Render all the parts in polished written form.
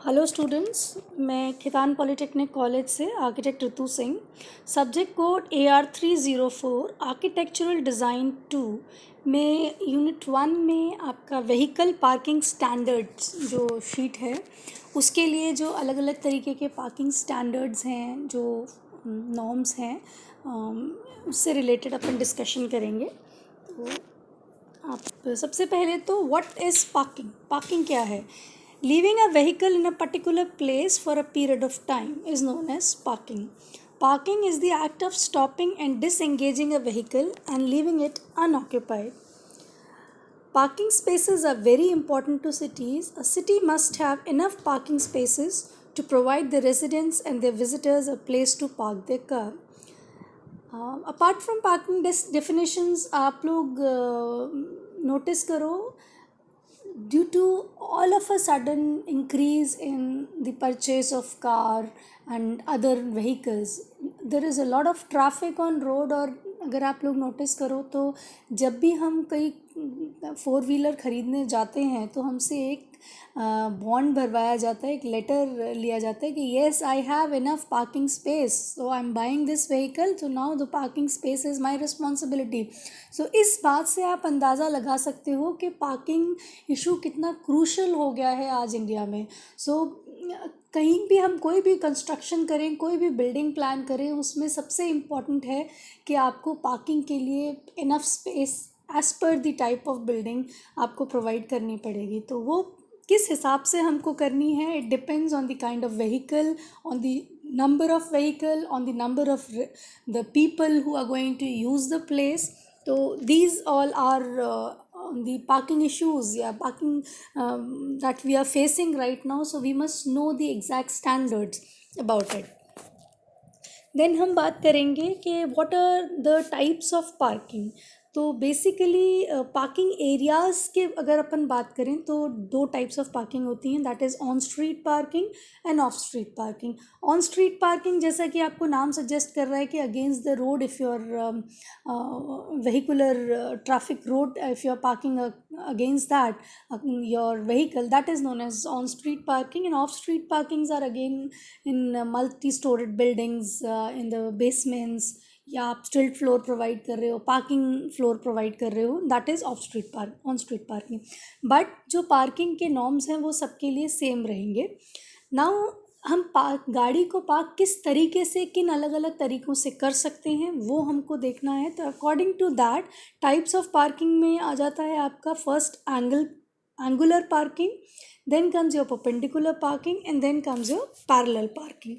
Hello students, मैं Khaitan polytechnic college से architect Ritu Singh. Subject code AR304 architectural design 2 में unit 1 में आपका व्हीकल पार्किंग स्टैंडर्ड्स जो शीट है उसके लिए जो अलग अलग तरीके के पार्किंग स्टैंडर्ड्स हैं, जो नॉर्म्स हैं, उससे रिलेटेड अपन डिस्कशन करेंगे। तो आप सबसे पहले तो व्हाट इज़ पार्किंग, पार्किंग क्या है? Leaving a vehicle in a particular place for a period of time is known as parking. Parking is the act of stopping and disengaging a vehicle and leaving it unoccupied. Parking spaces are very important to cities. A city must have enough parking spaces to provide the residents and their visitors a place to park their car. Apart from parking definitions, आप लोग notice करो, due to all of a sudden increase in the purchase of car and other vehicles, there is a lot of traffic on road. और अगर आप लोग notice करो तो जब भी हम कहीं 4 व्हीलर ख़रीदने जाते हैं तो हमसे एक बॉन्ड भरवाया जाता है, एक लेटर लिया जाता है कि yes I have enough parking space, so I am buying this vehicle, so now the parking space is my responsibility. So इस बात से आप अंदाज़ा लगा सकते हो कि पार्किंग इशू कितना क्रूशल हो गया है आज इंडिया में। सो कहीं भी हम कोई भी कंस्ट्रक्शन करें, कोई भी बिल्डिंग प्लान करें, उसमें सबसे इम्पॉर्टेंट है कि आपको पार्किंग के लिए enough space as per the type of building आपको प्रोवाइड करनी पड़ेगी। तो वो किस हिसाब से हमको करनी है, it depends on the kind of vehicle, on the number of vehicle, on the number of the people who are going to use the place. So these all are the parking issues, parking that we are facing right now. So we must know the exact standards about it. Then हम बात करेंगे कि what are the types of parking. तो basically parking areas के अगर अपन बात करें तो 2 टाइप्स ऑफ पार्किंग होती हैं, that is on street parking end of street parking. On street parking जैसा कि आपको नाम सजेस्ट कर रहा है कि against the road, if your vehicular traffic road, if you are parking against that your vehicle, that is known as on street parking. And off street parkings are again in multi-storied buildings, in the basements, या आप स्टिल्ट floor provide कर रहे हो, parking floor provide कर रहे हो, that is of street park, on street parking. But जो पार्किंग के नॉर्म्स हैं वो सबके लिए सेम रहेंगे। नाउ हम गाड़ी को पार्क किस तरीके से, किन अलग अलग तरीक़ों से कर सकते हैं वो हमको देखना है। तो according to that types of parking में आ जाता है आपका first angular parking, then comes your perpendicular parking and then comes your parallel parking.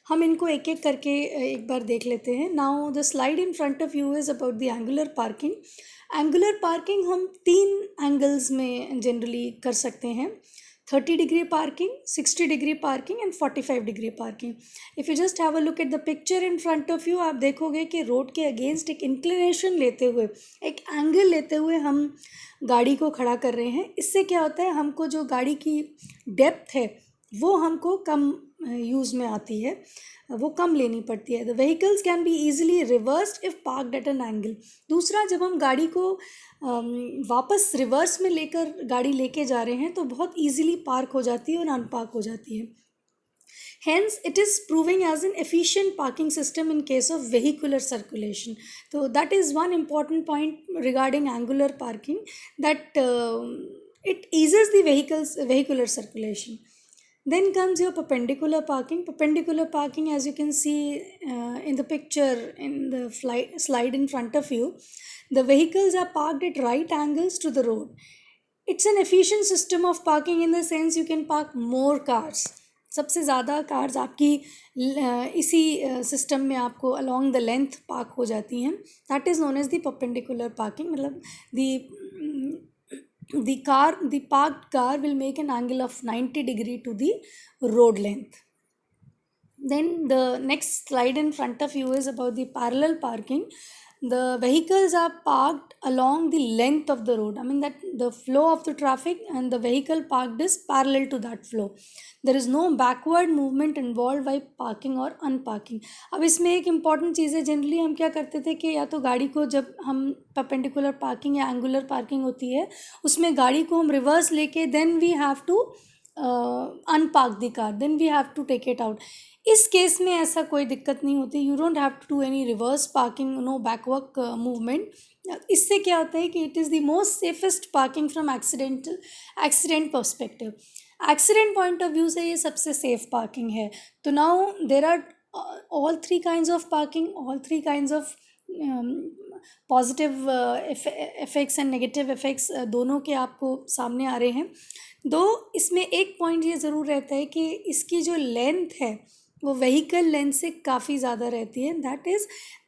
हम इनको एक एक करके एक बार देख लेते हैं। Now the slide in front of you is about the angular parking. Angular parking हम 3 एंगल्स में जनरली कर सकते हैं, 30 degree parking, 60 degree parking and 45 degree parking. If you just have a look at the picture in front of you, आप देखोगे कि road के against एक इंक्लिनेशन लेते हुए, एक एंगल लेते हुए हम गाड़ी को खड़ा कर रहे हैं। इससे क्या होता है, हमको जो गाड़ी की डेप्थ है वो हमको कम यूज़ में आती है, वो कम लेनी पड़ती है। The vehicles can be easily reversed if parked at an angle. दूसरा, जब हम गाड़ी को वापस रिवर्स में लेकर गाड़ी लेके जा रहे हैं तो बहुत ईजिली पार्क हो जाती है और अनपार्क हो जाती है। Hence, it is proving as an efficient parking system in case of vehicular circulation. So that is one important point regarding angular parking, that it eases the vehicular circulation. Then comes your perpendicular parking. Perpendicular parking, as you can see in the picture in the slide in front of you, the vehicles are parked at right angles to the road. It's an efficient system of parking in the sense you can park more cars. सबसे ज़्यादा cars आपकी इसी system में आपको along the length park हो जाती हैं। That is known as the perpendicular parking. मतलब the parked car will make an angle of 90 degree to the road length. Then the next slide in front of you is about the parallel parking. The vehicles are parked along the length of the road. I mean that the flow of the traffic and the vehicle parked is parallel to that flow. There is no backward movement involved by parking or unparking. अब इसमें एक important चीज़ है, generally हम क्या करते थे कि या तो गाड़ी को, जब हम परपेंडिकुलर पार्किंग या एंगुलर पार्किंग होती है उसमें गाड़ी को हम रिवर्स लेके then we have to unpark the car, then we have to take it out. इस केस में ऐसा कोई दिक्कत नहीं होती, you don't have to do any reverse parking, no backward movement. इससे क्या होता है कि it is the most safest parking from accident perspective. Accident point of view से ये सबसे सेफ पार्किंग है. तो now there are all three kinds of parking, all three kinds of positive effects and negative effects दोनों के आपको सामने आ रहे हैं. दो इसमें एक पॉइंट ये ज़रूर रहता है कि इसकी जो लेंथ है वो व्हीकल लेंथ से काफ़ी ज़्यादा रहती है. That is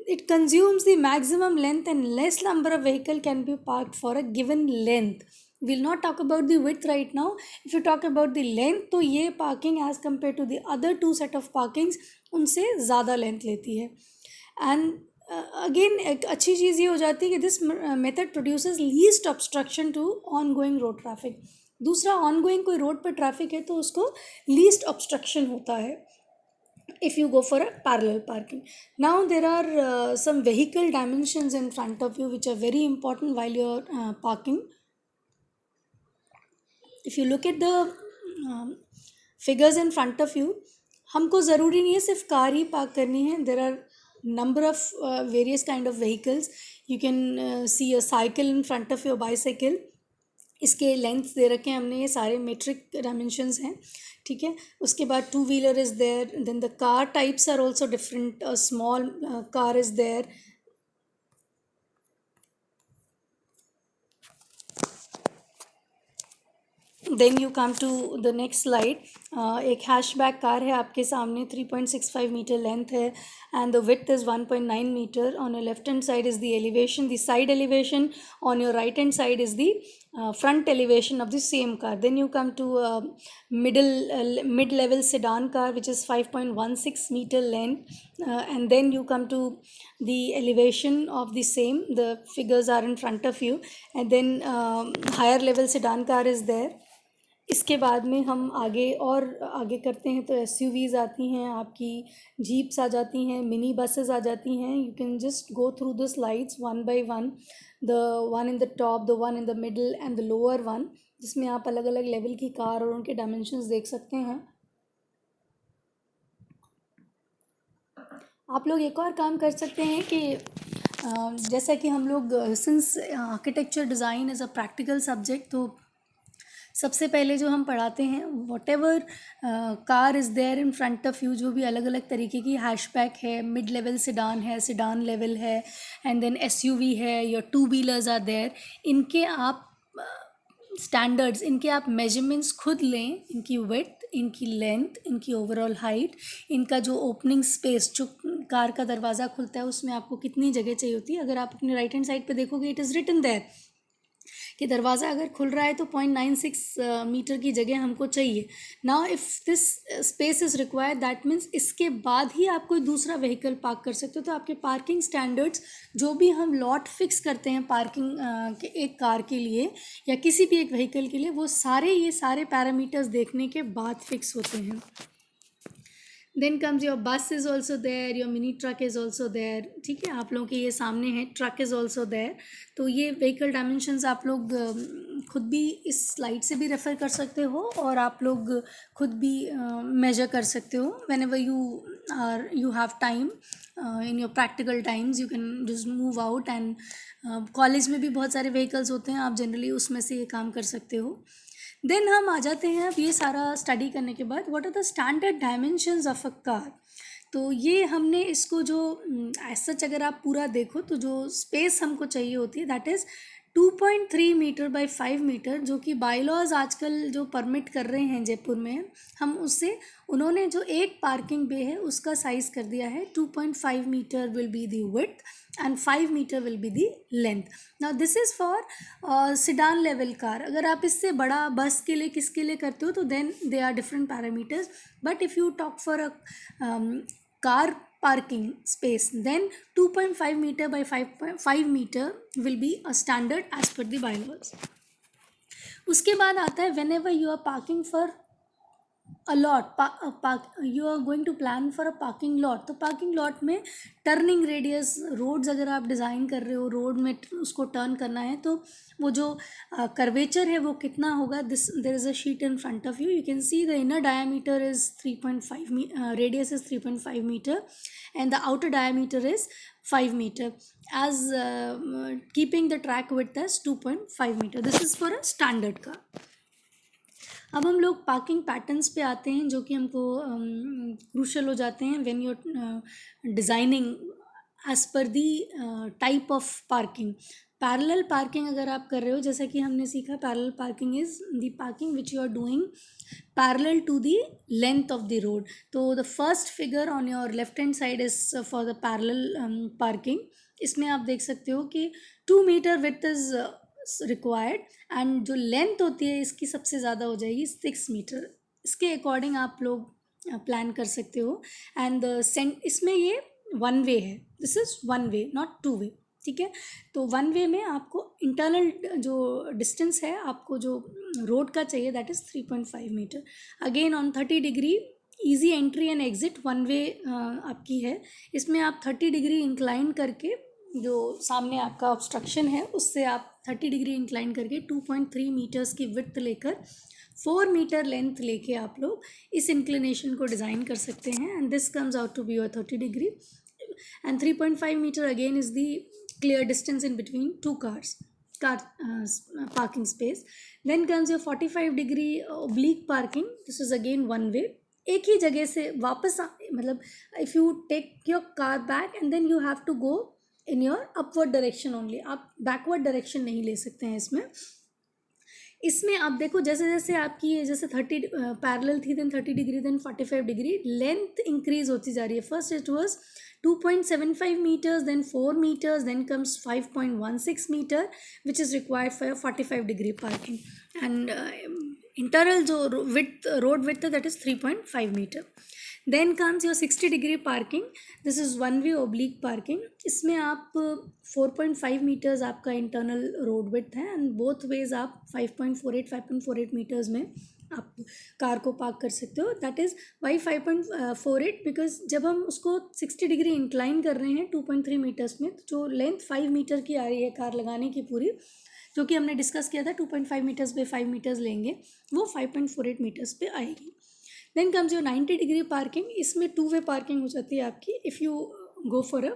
it consumes the maximum length and less number of vehicle can be parked for a given length. Will not talk about the width right now. If you talk about the length, तो ये parking as compare to the other two set of parkings उनसे ज़्यादा length लेती है. And again एक अच्छी चीज़ ये हो जाती है कि this method produces least obstruction to on going road traffic. दूसरा, ऑन गोइंग कोई रोड पर ट्रैफिक है तो उसको लीस्ट ऑब्स्ट्रक्शन होता है if you go for a parallel parking. Now there are some vehicle dimensions in front of you which are very important while you're parking. If you look at the figures in front of you, हमको ज़रूरी नहीं है सिर्फ car ही park करनी है. there are number of various kind of vehicles. You can see a cycle in front of your bicycle. इसके length दे रखे हैं हमने, ये सारे मेट्रिक डायमेंशंस हैं, ठीक है. उसके बाद two wheeler is there, then the car types are also different. Small car is there. Then you come to the next slide. एक हैशबैक कार है आपके सामने, 3.65 मीटर लेंथ है and the width is 1.9 meter. On your left hand side is the elevation, the side elevation. On your right hand side is the front elevation of the same car. Then you come to mid level sedan car which is 5.16 meter length, and then you come to the elevation of the same. The figures are in front of you. And then higher level sedan car is there. इसके बाद में हम आगे करते हैं तो SUVs आती हैं, आपकी जीप्स आ जाती हैं, मिनी बसेस आ जाती हैं. You can just go through the slides one by one. The one in the top, the one in the middle and the lower one, जिसमें आप अलग अलग लेवल की कार और उनके डायमेंशंस देख सकते हैं. आप लोग एक और काम कर सकते हैं कि जैसा कि हम लोग since architecture design is a practical subject, तो सबसे पहले जो हम पढ़ाते हैं whatever car is there in front of you, जो भी अलग अलग तरीके की हैशबैक है, मिड लेवल सिडान है, सिडान लेवल है, एंड देन SUV है, या टू व्हीलर्स आर देयर. इनके आप स्टैंडर्ड्स, इनके आप मेजरमेंट्स खुद लें. इनकी विड्थ, इनकी लेंथ, इनकी ओवरऑल हाइट, इनका जो ओपनिंग स्पेस, जो कार का दरवाज़ा खुलता है उसमें आपको कितनी जगह चाहिए होती है. अगर आप अपने राइट हैंड साइड पे देखोगे इट इज़ रिटन देयर कि दरवाज़ा अगर खुल रहा है तो 0.96 मीटर की जगह हमको चाहिए. Now if this space is required, that means इसके बाद ही आप कोई दूसरा व्हीकल पार्क कर सकते हो. तो आपके पार्किंग स्टैंडर्ड्स, जो भी हम लॉट फिक्स करते हैं पार्किंग के एक कार के लिए या किसी भी एक व्हीकल के लिए, वो ये सारे पैरामीटर्स देखने के बाद फिक्स होते हैं. Then comes your bus is also there, your mini truck is also there. ठीक है, आप लोगों के ये सामने है, ट्रक इज़ ऑल्सो देयर. तो ये व्हीकल डायमेंशंस आप लोग खुद भी इस स्लाइड से भी रेफ़र कर सकते हो और आप लोग खुद भी मेजर कर सकते हो. When ever you have time in your practical times, you can just move out. And college में भी बहुत सारे व्हीकल्स होते हैं, आप जनरली उसमें से ये काम कर सकते हो. देन हम आ जाते हैं अब ये सारा स्टडी करने के बाद, what are the standard dimensions of a car. तो ये हमने इसको जो सच अगर आप पूरा देखो तो जो स्पेस हमको चाहिए होती है that is 2.3 metre by 5 metre, जो कि बाईलॉज आजकल जो परमिट कर रहे हैं जयपुर में, हम उससे उन्होंने जो एक पार्किंग बे है उसका साइज़ कर दिया है 2.5 metre will be the width and 5 metre will be the length. Now this is for sedan level car. अगर आप इससे बड़ा बस के लिए किसके लिए करते हो तो then they are different parameters. But if you talk for a car parking space, then 2.5 meter by 5 meter will be a standard as per the bylaws. उसके बाद आता है whenever you are parking for a lot, you are going to plan for a parking lot, तो parking lot में turning radius, roads अगर आप design कर रहे हो, रोड में उसको टर्न करना है, तो वो जो कर्वेचर है वो कितना होगा. This there is a sheet in front of you can see the inner diameter is 3.5 radius is 3.5 metre and the outer diameter is 5 meter as keeping the track width as 2.5 meter. This is for a standard car. अब हम लोग parking patterns पे आते हैं जो कि हमको crucial हो जाते हैं when you designing as per the type of parking. Parallel parking अगर आप कर रहे हो, जैसा कि हमने सीखा, parallel parking is the parking which you are doing parallel to the length of the road. तो the first figure on your left hand side is for the parallel parking. इसमें आप देख सकते हो कि 2 meter width is required and जो length होती है इसकी सबसे ज़्यादा हो जाएगी 6 मीटर. इसके अकॉर्डिंग आप लोग प्लान कर सकते हो. एंड इसमें ये वन वे है, this is one way not two way. ठीक है, तो वन वे में आपको इंटरनल जो डिस्टेंस है आपको जो रोड का चाहिए that is 3.5 metre. Again on 30 degree easy entry and exit one way आपकी है. इसमें आप 30 डिग्री इंक्लाइन करके जो सामने आपका ऑब्स्ट्रक्शन है उससे आप 30 डिग्री इंक्लाइन करके 2.3 मीटर्स की विड्थ लेकर 4 मीटर लेंथ लेके आप लोग इस इंक्लिनेशन को डिज़ाइन कर सकते हैं. And this comes out to be your 30 degree and 3.5 metre again is the clear distance in between two cars parking space. Then comes your 45 degree oblique parking. This is again one way. एक ही जगह से वापस मतलब if you take your car back and then you have to go in your upward direction only. आप backward direction नहीं ले सकते हैं इसमें आप देखो जैसे जैसे आपकी ये जैसे 30 पैरेलल थी, then 30 degree, then 45 degree, length increase होती जा रही है. First it was 2.75 meters, then 4 meters, then comes 5.16 meter which is required for 45 degree parking. And internal जो road width that is 3.5 meter. Then comes your 60 degree parking. This is one way oblique parking. इसमें आप 4.5 meters आपका internal road width है and both ways आप 5.48 meters में आप car को park कर सकते हो. दैट इज़ वाई 5.48 बिकॉज जब हम उसको 60 डिग्री इंक्लाइन कर रहे हैं 2.3 मीटर्स में, तो जो लेंथ 5 मीटर की आ रही है कार लगाने की पूरी, जो कि हमने डिस्कस किया था 2.5 मीटर्स पे 5 मीटर्स लेंगे, वो 5.48 मीटर्स पे आएगी. Then comes your 90 degree parking. इसमें 2 वे पार्किंग हो जाती है आपकी. If you go for a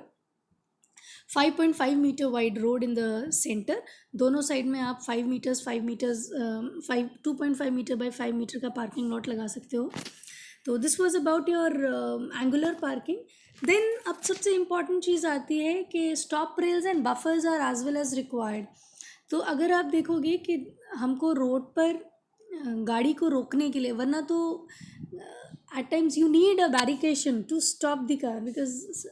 5.5 metre wide road in the centre, दोनों साइड में आप 5 मीटर्स 2.5 मीटर बाई 5 मीटर का पार्किंग लॉट लगा सकते हो. तो this was about your angular parking. Then अब सबसे इम्पॉर्टेंट चीज़ आती है कि stop rails and buffers are as well as required. तो अगर आप देखोगे कि हमको रोड पर गाड़ी को रोकने के लिए, वरना तो at times you need a barricade to stop the car because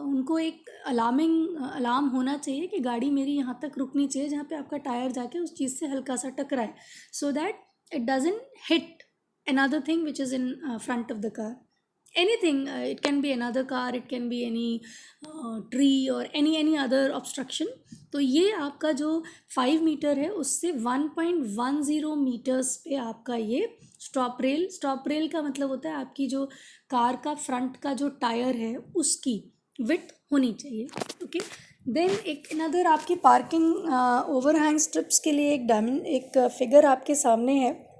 उनको एक अलार्म होना चाहिए कि गाड़ी मेरी यहाँ तक रुकनी चाहिए जहाँ पे आपका टायर जाके उस चीज़ से हल्का सा टकराए, so that it doesn't hit another thing which is in front of the car. Anything, it can be another car, it can be any tree or any other obstruction. तो ये आपका जो 5 मीटर है उससे 1.10 मीटर्स पे आपका ये stop rail का मतलब होता है आपकी जो कार का फ्रंट का जो टायर है उसकी विड्थ होनी चाहिए. ओके, देन एक अनदर आपकी पार्किंग ओवरहैंग स्ट्रिप्स के लिए एक फिगर आपके सामने है.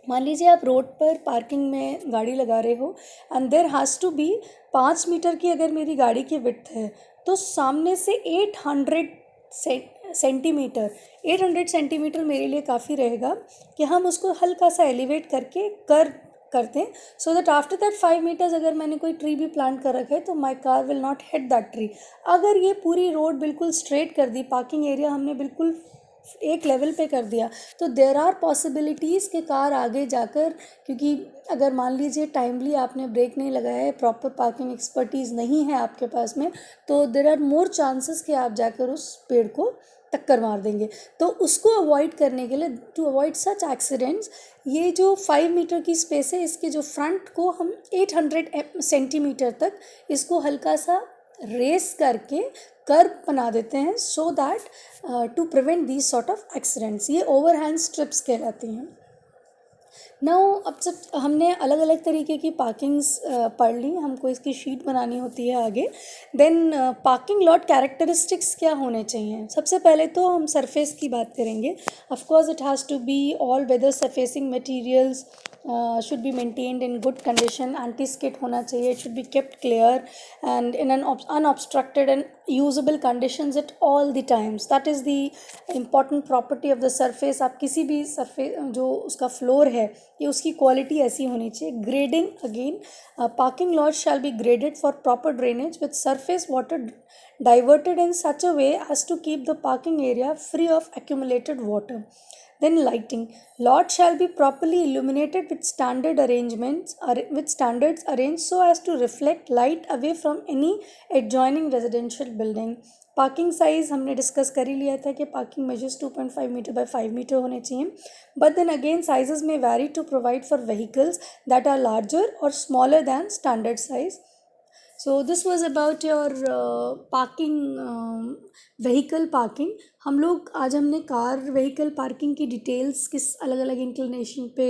मान लीजिए आप रोड पर पार्किंग में गाड़ी लगा रहे हो and there has to be 5 metre की अगर मेरी गाड़ी की विड्थ है तो सामने से 800 सेंटीमीटर मेरे लिए काफ़ी रहेगा कि हम उसको हल्का सा एलिवेट करके करते हैं, so that after that 5 metres अगर मैंने कोई ट्री भी प्लांट कर रखा है तो my car will not hit that tree. अगर ये पूरी रोड बिल्कुल स्ट्रेट कर दी, पार्किंग एरिया हमने बिल्कुल एक लेवल पे कर दिया, तो देर आर पॉसिबिलिटीज़ कि कार आगे जाकर, क्योंकि अगर मान लीजिए टाइमली आपने ब्रेक नहीं लगाया है, प्रॉपर पार्किंग एक्सपर्टीज़ नहीं है आपके पास में, तो देर आर मोर चांसेस कि आप जाकर उस पेड़ को टक्कर मार देंगे. तो उसको अवॉइड करने के लिए, टू अवॉइड सच एक्सीडेंट्स, ये जो 5 मीटर की स्पेस है इसके जो फ्रंट को हम 800 सेंटीमीटर तक इसको हल्का सा रेस करके कर्व बना देते हैं, so that to prevent these sort of accidents. ये ओवरहैंग स्ट्रिप्स कहलाती हैं. नाउ अब सब हमने अलग अलग तरीके की पार्किंग्स पढ़ ली, हमको इसकी शीट बनानी होती है आगे। देन पार्किंग लॉट कैरेक्टरिस्टिक्स क्या होने चाहिए? सबसे पहले तो हम सरफेस की बात करेंगे। Of course it has to be all weather surfacing materials should be maintained in good condition, anti skid होना चाहिए, it should be kept clear and in an unobstructed and usable conditions at all the times. That is the important property of the surface. आप किसी भी surface जो उसका floor है ये उसकी quality ऐसी होनी चाहिए. Grading again, parking lots shall be graded for proper drainage with surface water diverted in such a way as to keep the parking area free of accumulated water. Then lighting. Lot shall be properly illuminated with standard arrangements with standards arranged so as to reflect light away from any adjoining residential building. Parking size हमने discuss कर ही लिया था कि parking measures 2.5 meter by 5 meter होने चाहिए, but then again sizes में vary to provide for vehicles that are larger और smaller than standard size. So this was about your parking, vehicle parking. हमने कार व्हीकल पार्किंग की details, किस अलग अलग inclination पे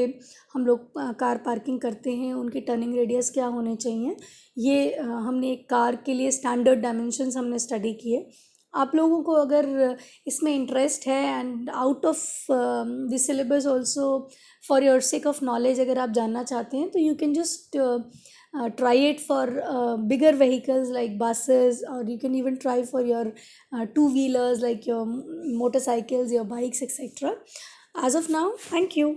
हम लोग कार पार्किंग करते हैं, उनकी टर्निंग रेडियस क्या होने चाहिए, ये हमने एक कार के लिए स्टैंडर्ड डायमेंशंस हमने स्टडी किए. आप लोगों को अगर इसमें इंटरेस्ट है and out of the syllabus also for your sake of knowledge अगर आप जानना चाहते हैं तो you can just try it for bigger vehicles like buses, or you can even try for your two-wheelers like your motorcycles, your bikes, etc. As of now, thank you.